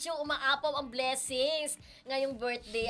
Chu, umaapaw ang blessings. Ngayong birthday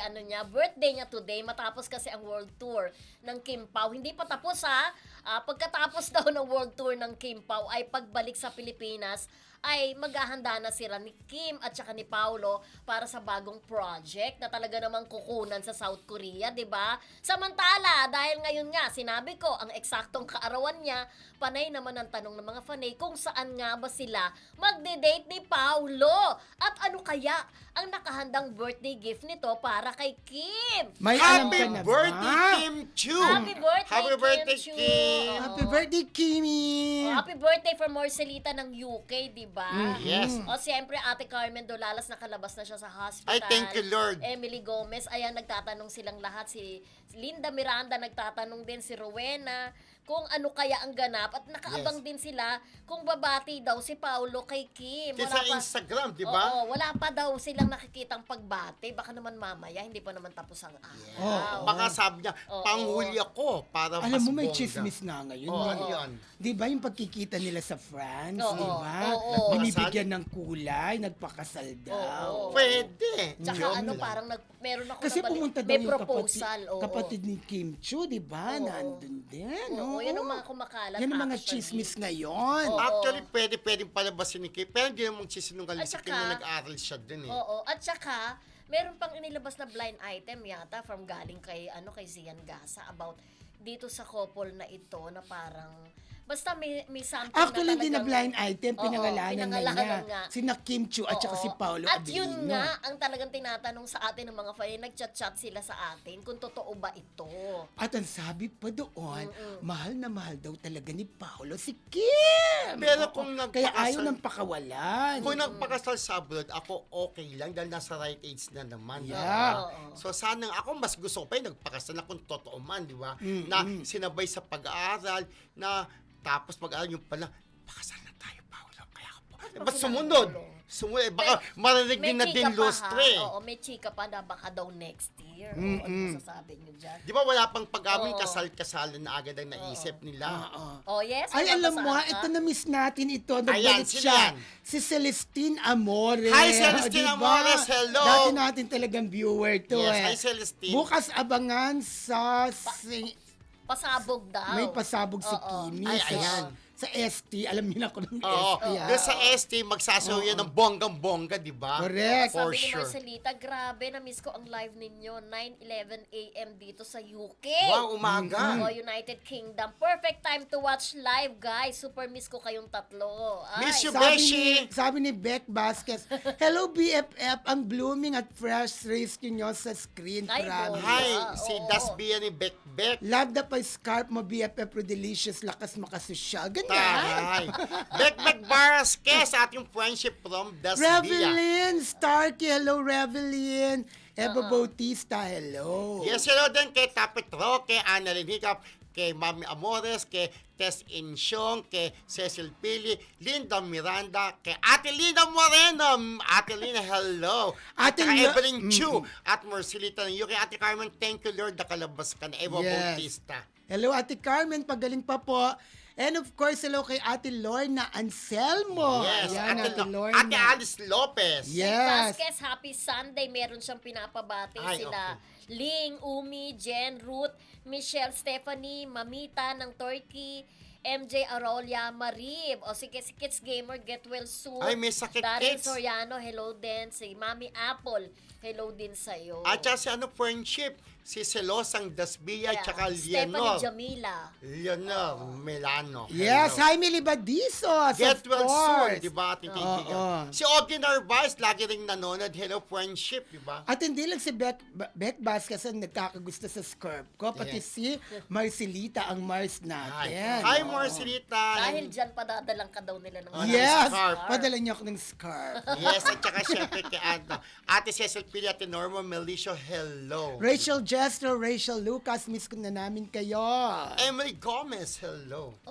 niya today, matapos kasi ang world tour ng Kim Pao. Hindi pa tapos ha. Pagkatapos daw ng world tour ng Kim Pao ay pagbalik sa Pilipinas, ay maghahanda na sila ni Kim at saka ni Paolo para sa bagong project na talaga namang kukunan sa South Korea, 'di ba? Samantala, dahil ngayon nga sinabi ko ang eksaktong kaarawan niya, panay naman ang tanong ng mga fanay kung saan nga ba sila magde-date ni Paolo at ano kaya ang nakahandang birthday gift nito para kay Kim. May alam Happy ka na birthday, ba? Kim Chu! Happy birthday, Happy birthday, Chu. Kim! Oo. Happy birthday, Kimi! Happy birthday from Marcelita ng UK, di ba? Yes. O siyempre, Ate Carmen Dolalas, nakalabas na siya sa hospital. Ay, thank you, Lord. Emily Gomez, ayan, nagtatanong silang lahat. Si Linda Miranda, nagtatanong din si Rowena kung ano kaya ang ganap. At nakaabang din sila kung babati daw si Paolo kay Kim. Kasi sa Instagram, di ba? Oo, wala pa daw silang nakikitang pagbati. Baka naman mamaya, hindi pa naman tapos ang araw. Baka sabi niya, Oo. panghuli ako para Alam mas mo, may bongga. chismis na ngayon. Oo, no? yan. Di ba yung pagkikita nila sa France, Oo, di ba? oo. Binibigyan ng kulay, nagpakasal daw. Oo. Pwede. Tsaka Joke ano, lang. parang meron ako Kasi nabalik- pumunta daw may yung proposal. Oo. kapatid ni Kim Chu, di ba? Oo. Nandun din. Oo, Oo. yan ang mga kumakalat. Yan ang mga actually. chismis ngayon. Oo. Actually, pwedeng palabasin ni Kim. Pero hindi naman sisinungaling At sa saka- Kim na nag-aral siya din eh. Oo. At saka, meron pang inilabas na blind item yata from galing kay Zian Gasa about dito sa couple na ito na parang basta may something Actually, na hindi na talagang- blind item, Oo, pinangalanan na pinangalanan niya. nga. Sina Kim Chu at saka Oo. si Paolo At Abilino. yun nga, ang talagang tinatanong sa atin ng mga fan, nagchat-chat sila sa atin kung totoo ba ito. At ang sabi pa doon, mahal na mahal daw talaga ni Paolo si Kim. Pero Oo. kung Kaya ayaw nagpakasal- ng pakawalan. Kung nagpakasal sa abroad, ako okay lang dahil nasa right age na naman. Yeah. Diba? So sana ako mas gusto ko pa yung nagpakasal na kung totoo man, di ba? Na sinabay sa pag-aaral, na tapos pag-aaral yung pala, pakasal na tayo, Paolo. Kaya ako po. Ba't sumunod? Sumunod. Baka marinig din na din lustre. Oo, may chika pa na baka daw next year. O, ano masasabi nyo dyan? Di ba wala pang pag-amin, Oo. kasal-kasalan na agad ang naisip nila. Oh, yes. Ay, may alam mo, babasaan ka? ito na-miss natin ito. Ayan, Nagbalik sino siya. yan? Si Celestine Amores. Hi, Celestine Diba? Amores, hello. Dati natin talagang viewer to Yes, eh. hi, Celestine. Bukas abangan sa... Pasabog daw. may pasabog si Oo. Kimi. Ay, sa, ayan. sa ST. Alam niyo na ako ng Oo. ST. ha? Doon sa ST, magsasaw yan ng bonggang-bongga, di ba? Correct. For Sabi ni sure. Marcelita, grabe, na-miss ko ang live ninyo. 9:11 a.m. dito sa UK. Wow, umaga. Oh, United Kingdom. Perfect time to watch live, guys. Super miss ko kayong tatlo. Ay. Miss you, Sabi Beshi. sabi ni Beck Vasquez, hello BFF, ang blooming at fresh race nyo sa screen. Ay, Promise. boy. Hi, Oo. si Dasbia ni Beck. Love the pa-scarf mo, BFF Delicious, lakas makasosyal. Ganyan. Taray. Beck Barasquez, ating friendship from Dasbia. Revelyn Starkey, hello Revelyn. Eva Bautista, hello. Yes, hello din kay Tapit Roque, Annalyn Hiccup, kay Mami Amores, kay Tess Insyong, kay Cecil Pili, Linda Miranda, kay Ate Lina Moreno. Ate Lina, hello. At Ate saka Lina- Evelyn Chu at Marcelita ng UK. Ate Carmen, thank you Lord, nakalabas ka na. Eva Yes. Bautista. Hello Ate Carmen, pagaling pa po. And of course, hello kay Ate Lorna Anselmo. Yes, Ayan, Ate Ate Lorna. Alice Lopez. Yes. Vasquez, happy Sunday. Meron siyang pinapabati Ay, sila. Ling, Umi, Jen, Ruth, Michelle, Stephanie, Mamita ng Turkey, MJ Arolia, Marib. O si Kids Gamer, get well soon. Ay, may sakit, Darren Kids. Soriano, hello din. Si Mami Apple, hello din sa'yo. At saka si friendship, si Celosang Dasbia, Yeah. tsaka Stephanie Leonor. Jamila. Leonor Melano. Yes, Hello. Jaime Libadizos, Get of well course. soon, di ba, ating kaibigan? Oo. Si Ogie Narvaez, lagi rin nanonood. Hello, friendship, di ba? At hindi lang si Beck Vasquez ang nagkakagusto sa scarf ko, pati Yes. si Marcelita ang Mars natin. Hi, Oo. Marcelita. Dahil dyan, padadalang ka daw nila ng Yes, scarf. padala niyo ako ng scarf. Yes, at saka syempre kay Ate Cecil Pili, Ate Norma Melicio, hello. Rachel Jestro, Rachel Lucas, miss ko na namin kayo. Emily Gomez, hello.